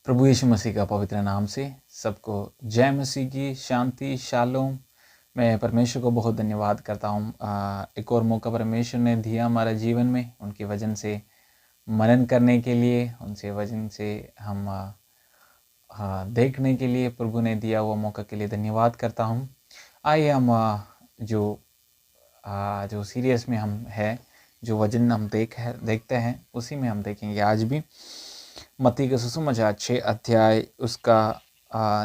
प्रभु यीशु मसीह का पवित्र नाम से सबको जय मसीह की शांति शालोम। मैं परमेश्वर को बहुत धन्यवाद करता हूँ। एक और मौका परमेश्वर ने दिया हमारे जीवन में, उनके वजन से मनन करने के लिए, उनसे वजन से हम देखने के लिए प्रभु ने दिया हुआ मौका के लिए धन्यवाद करता हूँ। आइए हम जो सीरियस में हम है, जो वजन हम देखते हैं, उसी में हम देखेंगे आज भी। मत्ती का सुसमाचार 6 अध्याय उसका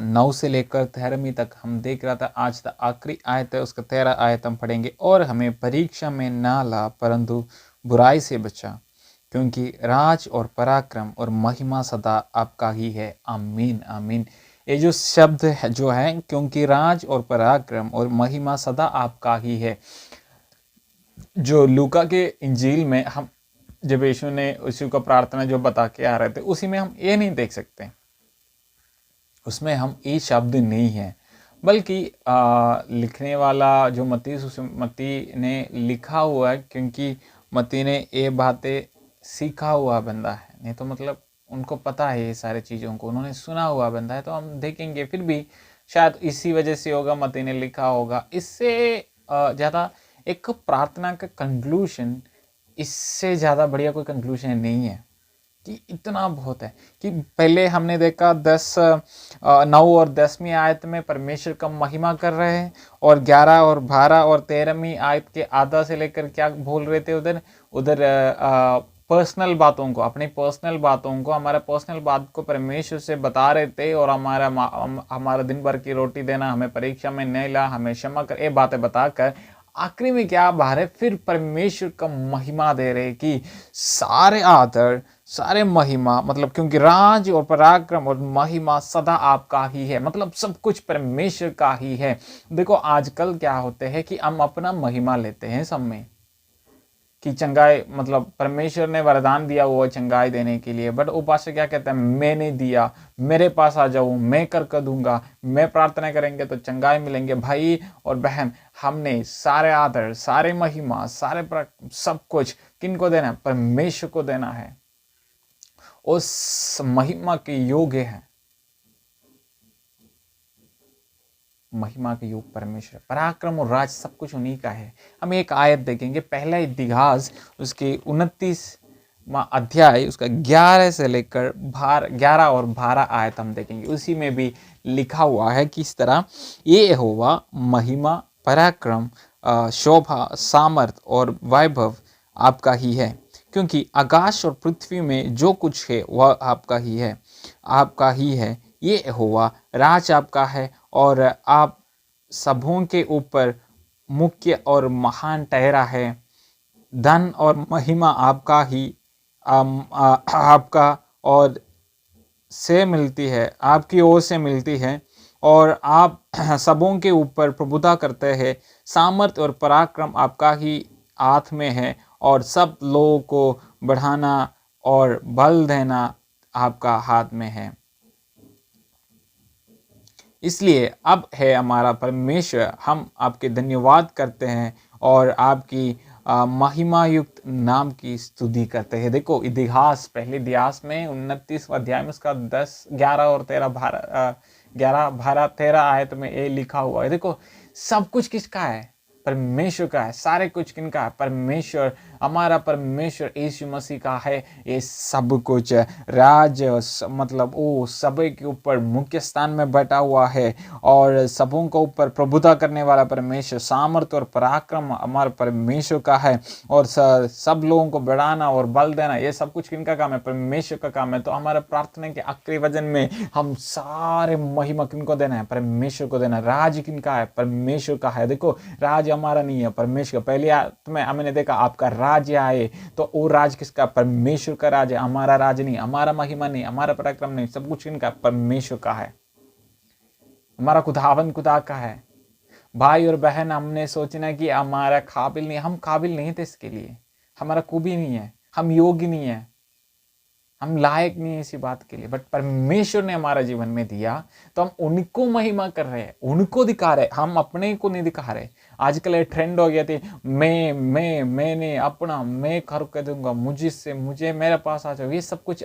9 से लेकर 13वीं तक हम देख रहा था। आज तक आखिरी आयत है, उसका 13 आयत हम पढ़ेंगे। और हमें परीक्षा में ना ला, परंतु बुराई से बचा, क्योंकि राज और पराक्रम और महिमा सदा आपका ही है। आमीन आमीन। ये जो शब्द है जो है, क्योंकि राज और पराक्रम और महिमा सदा आपका ही है, जो लूका के इंजील में हम जब यीशु ने उसी को प्रार्थना जो बता के आ रहे थे, उसी में हम ये नहीं देख सकते, उसमें हम ये शब्द नहीं है, बल्कि लिखने वाला जो मत्ती ने लिखा हुआ है, क्योंकि मत्ती ने ये बातें सीखा हुआ बंदा है, नहीं तो मतलब उनको पता है ये सारे चीज़ों को, उन्होंने सुना हुआ बंदा है। तो हम देखेंगे, फिर भी शायद इसी वजह से होगा मत्ती ने लिखा होगा। इससे ज़्यादा एक प्रार्थना का कंक्लूशन, इससे ज़्यादा बढ़िया कोई कंक्लूशन नहीं है कि इतना बहुत है। कि पहले हमने देखा 9 और 10वीं आयत में परमेश्वर का महिमा कर रहे हैं, और 11 और 12 और 13वीं आयत के आधा से लेकर क्या बोल रहे थे, उधर पर्सनल बातों को, अपनी पर्सनल बातों को, हमारा पर्सनल बात को परमेश्वर से बता रहे थे। और हमारा दिन भर की रोटी देना, हमें परीक्षा में नहीं ला, हमें क्षमा कर, ये बातें बताकर आखिरी में क्या बाहर फिर परमेश्वर का महिमा दे रहे कि सारे आदर सारे महिमा, मतलब क्योंकि राज और पराक्रम और महिमा सदा आपका ही है, मतलब सब कुछ परमेश्वर का ही है। देखो आजकल क्या होते हैं कि हम अपना महिमा लेते हैं सब में, कि चंगाई, मतलब परमेश्वर ने वरदान दिया हुआ चंगाई देने के लिए, बट वो पास क्या कहते हैं, मैंने दिया, मेरे पास आ जाओ, मैं कर दूंगा, मैं प्रार्थना करेंगे तो चंगाई मिलेंगे। भाई और बहन, हमने सारे आदर सारे महिमा सारे सब कुछ किनको देना है? परमेश्वर को देना है। उस महिमा के योग्य है, महिमा के योग परमेश्वर, पराक्रम और राज सब कुछ उन्हीं का है। हम एक आयत देखेंगे, पहला इतिहास उसके 29वां अध्याय उसका 11 से लेकर 11 और 12 आयत हम देखेंगे। उसी में भी लिखा हुआ है किस तरह ये यहोवा महिमा पराक्रम शोभा सामर्थ और वैभव आपका ही है, क्योंकि आकाश और पृथ्वी में जो कुछ है वह आपका ही है, आपका ही है। ये यहोवा राज आपका है, और आप सबों के ऊपर मुख्य और महान ठहरा है। धन और महिमा आपका ही आपका और से मिलती है, आपकी ओर से मिलती है, और आप सबों के ऊपर प्रभुता करते हैं। सामर्थ और पराक्रम आपका ही हाथ में है, और सब लोगों को बढ़ाना और बल देना आपका हाथ में है। इसलिए अब है हमारा परमेश्वर, हम आपके धन्यवाद करते हैं और आपकी महिमा युक्त नाम की स्तुति करते हैं। देखो इतिहास, पहले इतिहास में 29 अध्याय में उसका 10 11 और 11 12 13 आयत में ये लिखा हुआ है। देखो सब कुछ किसका है? परमेश्वर का है। सारे कुछ किनका है? परमेश्वर, हमारा परमेश्वर यीशु मसीह का है ये सब कुछ। राज मतलब वो सब के ऊपर मुख्य स्थान में बैठा हुआ है, और सबों को ऊपर प्रभुता करने वाला परमेश्वर। सामर्थ और पराक्रम हमारे परमेश्वर का है, और सब लोगों को बढ़ाना और बल देना, ये सब कुछ किनका काम है? परमेश्वर का काम है। तो हमारे प्रार्थना के आखिरी वचन में हम सारे महिमा किनको देना है? परमेश्वर को देना। राज किनका है? परमेश्वर का है। देखो राज हमारा नहीं है, परमेश्वर का। पहले तुम्हें हमने देखा आपका राज्य आए, तो वो राज किसका? परमेश्वर का राज है, हमारा राज नहीं, हमारा महिमा नहीं, हमारा पराक्रम नहीं। सब कुछ किनका? परमेश्वर का है। हमारा खुदावन खुदा का है। भाई और बहन, हमने सोचना कि हमारा काबिल नहीं, हम काबिल नहीं थे इसके लिए, हमारा खूबी नहीं है, हम योग्य नहीं है, हम लायक नहीं है इसी बात के लिए, बट परमेश्वर ने हमारा जीवन में दिया, तो हम उनको महिमा कर रहे हैं, उनको दिखा रहे, हम अपने को नहीं दिखा रहे। आजकल ये ट्रेंड हो गया थी, मैंने अपना, मैं कर के दूंगा, मुझे मेरे पास आ जाओ, ये सब कुछ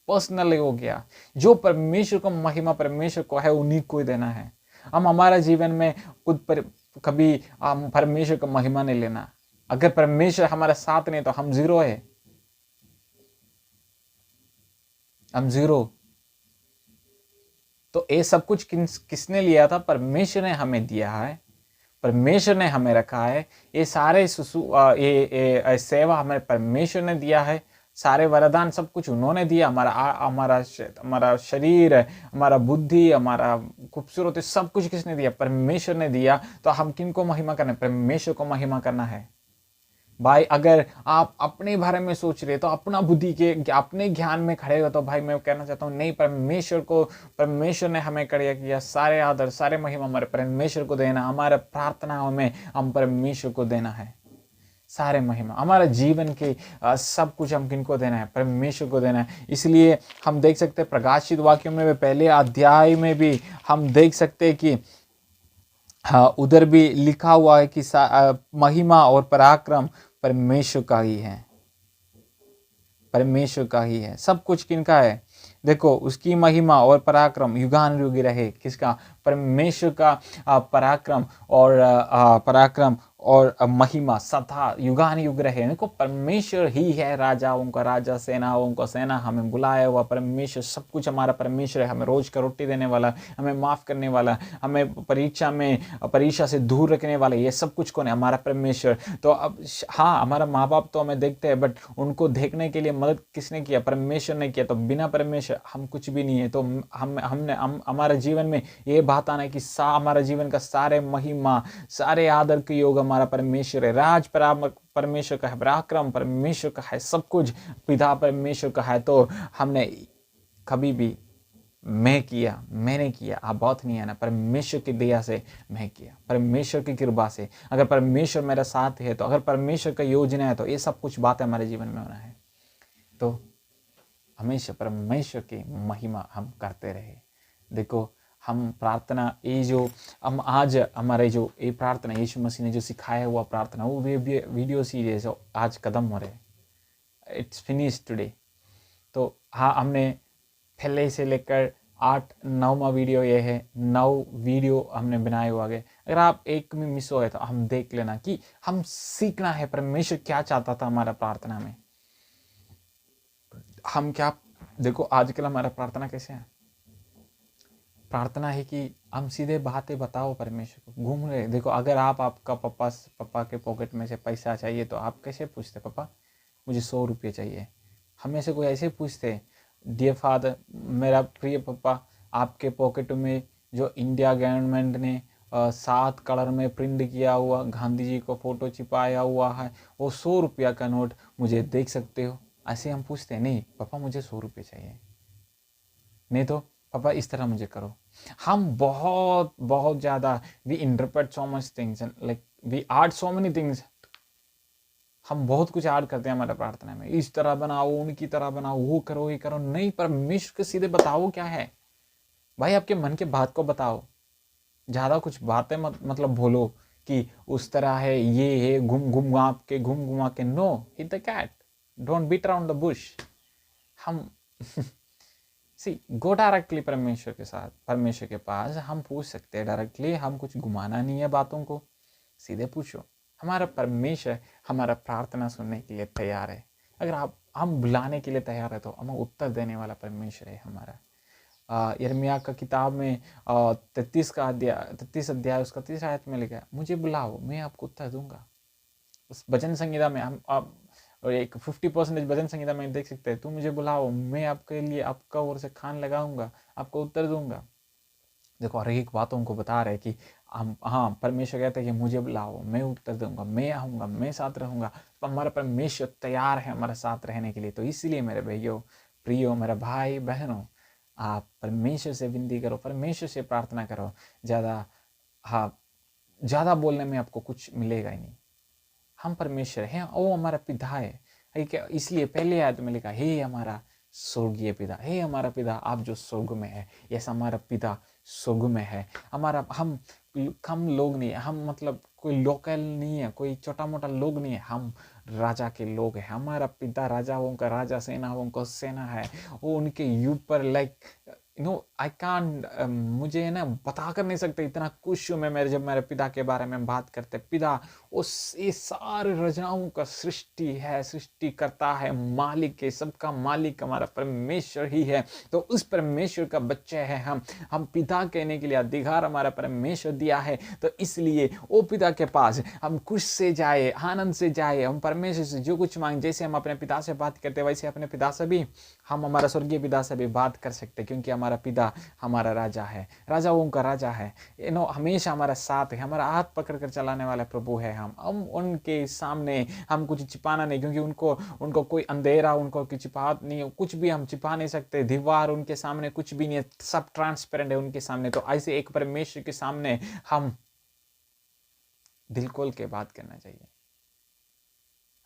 पर्सनल हो गया। जो परमेश्वर को महिमा परमेश्वर को है उन्हीं को ही देना है। हम हमारा जीवन में खुद पर कभी हम परमेश्वर को महिमा नहीं लेना। अगर परमेश्वर हमारे साथ नहीं तो हम जीरो है, हम जीरो। तो ये सब कुछ किसने लिया था? परमेश्वर ने हमें दिया है, परमेश्वर ने हमें रखा है। ये सारे सेवा हमें परमेश्वर ने दिया है, सारे वरदान सब कुछ उन्होंने दिया। हमारा शरीर, हमारा बुद्धि, हमारा खूबसूरती सब कुछ किसने दिया? परमेश्वर ने दिया। तो हम किन को महिमा करना है? परमेश्वर को महिमा करना है। भाई अगर आप अपने बारे में सोच रहे तो अपना बुद्धि के अपने ज्ञान में खड़े हो तो भाई मैं कहना चाहता हूँ नहीं, परमेश्वर ने हमें खड़ा किया। सारे आदर सारे महिमा हमारे परमेश्वर को देना, हमारे प्रार्थनाओं में हम परमेश्वर को देना है। सारे महिमा हमारा जीवन के सब कुछ हम किनको देना है? परमेश्वर को देना है। इसलिए हम देख सकते हैं प्रकाशित वाक्यों में पहले अध्याय में भी हम देख सकते हैं कि हाँ, उधर भी लिखा हुआ है कि महिमा और पराक्रम परमेश्वर का ही है, परमेश्वर का ही है। सब कुछ किनका है? देखो, उसकी महिमा और पराक्रम युगान युग रहे। किसका? परमेश्वर का पराक्रम और महिमा सदा युगान युग रहे। देखो, परमेश्वर ही है राजाओं का राजा, सेनाओं का सेना, हमें बुलाया हुआ परमेश्वर। सब कुछ हमारा परमेश्वर है। हमें रोज का रोटी देने वाला, हमें माफ करने वाला, हमें परीक्षा से दूर रखने वाला, ये सब कुछ कौन है? हमारा परमेश्वर। तो अब हाँ, हमारा माँ बाप तो हमें देखते हैं, बट उनको देखने के लिए मदद किसने किया? परमेश्वर ने किया। तो बिना परमेश्वर हम कुछ भी नहीं है। तो हमारे जीवन में ये बात आना है कि हमारा जीवन का सारे महिमा सारे आदर के योग हमारा परमेश्वर है। राज परमेश्वर का है, पराक्रम परमेश्वर का है, सब कुछ पिता परमेश्वर का है। तो हमने कभी भी मैंने किया आप बहुत नहीं है ना, परमेश्वर की दया से मैं किया, परमेश्वर की कृपा से। अगर परमेश्वर मेरा साथ है, तो अगर परमेश्वर का योजना है, तो ये सब कुछ बातें हमारे जीवन में होना है। तो हमेशा परमेश्वर की महिमा हम करते रहे। देखो, हम प्रार्थना, ये जो हम आज हमारे जो ये प्रार्थना यीशु मसीह ने जो सिखाया हुआ प्रार्थना, वो वीडियो सीरीज आज खत्म हो रहे, इट्स फिनिश टुडे। तो हाँ, हमने पहले से लेकर 8-9वां वीडियो ये है, 9 वीडियो हमने बनाए हुआ है। अगर आप एक में मिस हो गए तो हम देख लेना कि हम सीखना है परमेश्वर क्या चाहता था हमारा प्रार्थना में। हम क्या, देखो आजकल हमारा प्रार्थना कैसे है? प्रार्थना है कि हम सीधे बातें बताओ परमेश्वर को, घूम रहे। देखो, अगर आपका पापा के पॉकेट में से पैसा चाहिए तो आप कैसे पूछते? पापा मुझे 100 रुपये चाहिए। हमें से कोई ऐसे पूछते, डियर फादर, मेरा प्रिय पापा, आपके पॉकेट में जो इंडिया गवर्नमेंट ने 7 कलर में प्रिंट किया हुआ गांधी जी को फोटो चिपाया हुआ है, वो 100 रुपया का नोट मुझे देख सकते हो? ऐसे हम पूछते हैं? नहीं पापा, मुझे 100 रुपये चाहिए। नहीं तो पापा इस तरह मुझे करो। हम बहुत बहुत ज़्यादा we interpret so much things, like we add so many things. हम बहुत कुछ ऐड करते हैं हमारे प्रार्थना में, इस तरह बनाओ, उनकी तरह बनाओ, वो करो, ये करो। नहीं, परमेश्वर के सीधे बताओ क्या है भाई, आपके मन के बात को बताओ। ज़्यादा कुछ बातें मतलब बोलो कि उस तरह है, ये है, घूम घुमा के। No, hit the cat, don't beat around the bush. हम गो डायरेक्टली परमेश्वर के साथ, परमेश्वर के पास हम पूछ सकते हैं डायरेक्टली। हम कुछ घुमाना नहीं है बातों को, सीधे पूछो। हमारा परमेश्वर हमारा प्रार्थना सुनने के लिए तैयार है। अगर हम बुलाने के लिए तैयार है तो हमें उत्तर देने वाला परमेश्वर है हमारा। यिर्मयाह का किताब में 33 अध्याय उसका 30 आयत में लिखा है, मुझे बुलाओ मैं आपको उत्तर दूंगा। उस भजन संहिता में हम और एक 50% भजन संहिता में देख सकते हैं, तू मुझे बुलाओ मैं आपके लिए आपका ओर से खान लगाऊंगा, आपको उत्तर दूंगा। देखो, हर एक बातों को बता रहे कि हम, हाँ, परमेश्वर कहते हैं कि मुझे बुलाओ मैं उत्तर दूंगा, मैं आऊँगा, मैं साथ रहूँगा। तो हमारा परमेश्वर तैयार है हमारे साथ रहने के लिए। तो इसलिए मेरे भाइयों, प्रियो, मेरे भाई बहनों, आप परमेश्वर से विनती करो, परमेश्वर से प्रार्थना करो। ज़्यादा बोलने में आपको कुछ मिलेगा ही नहीं। हम परमेश्वर हैं, वो हमारा पिता है। इसलिए पहले आयत में लिखा, हे हमारा स्वर्गीय पिता, हे हमारा पिता आप जो स्वर्ग में है। यस, हमारा पिता स्वर्ग में है। हम कम लोग नहीं है, हम मतलब कोई लोकल नहीं है, कोई छोटा मोटा लोग नहीं है। हम राजा के लोग हैं। हमारा पिता राजाओं का राजा, सेनाओं का सेना है। वो उनके ऊपर लाइक आई कांट, मुझे है ना बता कर नहीं सकते, इतना खुश हूँ मैं मेरे जब मेरे पिता के बारे में बात करते। पिता उस ये सारे रचनाओं का सृष्टि है, सृष्टि करता है, मालिक है, सबका मालिक हमारा परमेश्वर ही है। तो उस परमेश्वर का बच्चे हैं हम पिता कहने के लिए अधिकार हमारा परमेश्वर दिया है। तो इसलिए वो पिता के पास हम खुश से जाए, आनंद से जाए, हम परमेश्वर से जो कुछ मांगे। जैसे हम अपने पिता से बात करते वैसे अपने पिता से भी हम हमारा स्वर्गीय पिता से भी बात कर सकते, क्योंकि हमारा पिता हमारा राजा है, राजाओं का राजा है। हमेशा हमारा साथ है, हमारा हाथ पकड़ कर चलाने वाला प्रभु है। हम उनके सामने हम कुछ छिपाना नहीं, क्योंकि उनको कोई अंधेरा, उनको कुछ छिपा नहीं, कुछ भी हम छिपा नहीं सकते। दीवार उनके सामने कुछ भी नहीं है, सब ट्रांसपेरेंट है उनके सामने। तो ऐसे एक परमेश्वर के सामने हम दिल खोल के बात करना चाहिए।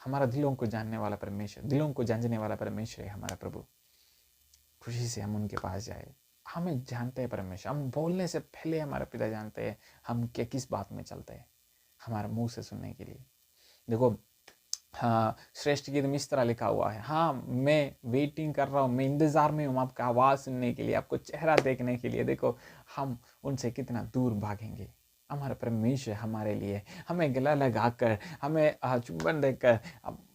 हमारा दिलों को जानने वाला परमेश्वर, दिलों को जानने वाला परमेश्वर है हमारा प्रभु। खुशी से हम उनके पास जाए। हमें जानते हैं परमेश्वर, हम बोलने से पहले हमारे पिता जानते हैं हम क्या किस बात में चलते हैं, हमारे मुंह से सुनने के लिए। देखो हाँ, श्रेष्ठ गीत में इस तरह लिखा हुआ है, हाँ मैं वेटिंग कर रहा हूँ, मैं इंतजार में हूँ आपका आवाज़ सुनने के लिए, आपको चेहरा देखने के लिए। देखो हम उनसे कितना दूर भागेंगे। हमारा परमेश्वर हमारे लिए हमें गला लगाकर, हमें चुंबन देकर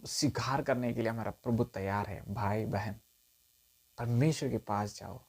स्वीकार करने के लिए हमारा प्रभु तैयार है। भाई बहन, परमेश्वर के पास जाओ,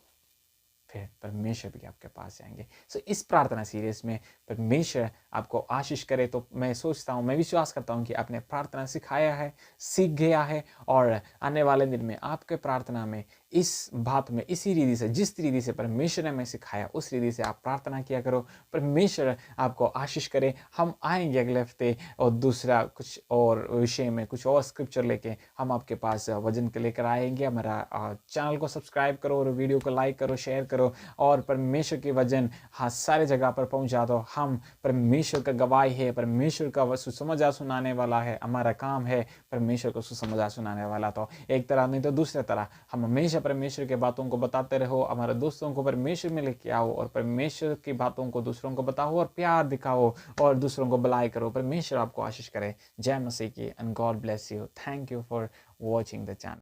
फिर परमेश्वर भी आपके पास जाएंगे। सो इस प्रार्थना सीरीज में परमेश्वर आपको आशीष करे। तो मैं सोचता हूँ, मैं विश्वास करता हूँ कि आपने प्रार्थना सिखाया है, सीख गया है, और आने वाले दिन में आपके प्रार्थना में इस बात में इसी रीति से, जिस रीति से परमेश्वर ने हमें सिखाया उस रीति से आप प्रार्थना किया करो। परमेश्वर आपको आशीष करे। हम आएंगे अगले हफ्ते और दूसरा कुछ और विषय में, कुछ और स्क्रिप्चर लेके हम आपके पास वचन के लेकर आएंगे। हमारा चैनल को सब्सक्राइब करो और वीडियो को लाइक करो, शेयर करो, और परमेश्वर के वचन हाँ सारे जगह पर पहुंचा दो। हम परमेश्वर का गवाही है, परमेश्वर का सुसमाचार सुनाने वाला है। हमारा काम है परमेश्वर को सुसमाचार सुनाने वाला। तो एक तरह नहीं तो दूसरे तरह हम हमेशा परमेश्वर के बातों को बताते रहो। हमारे दोस्तों को परमेश्वर में लेके आओ और परमेश्वर की बातों को दूसरों को बताओ और प्यार दिखाओ और दूसरों को भलाई करो। परमेश्वर आपको आशीष करे। जय मसीह की, and God bless you. Thank you for watching the channel.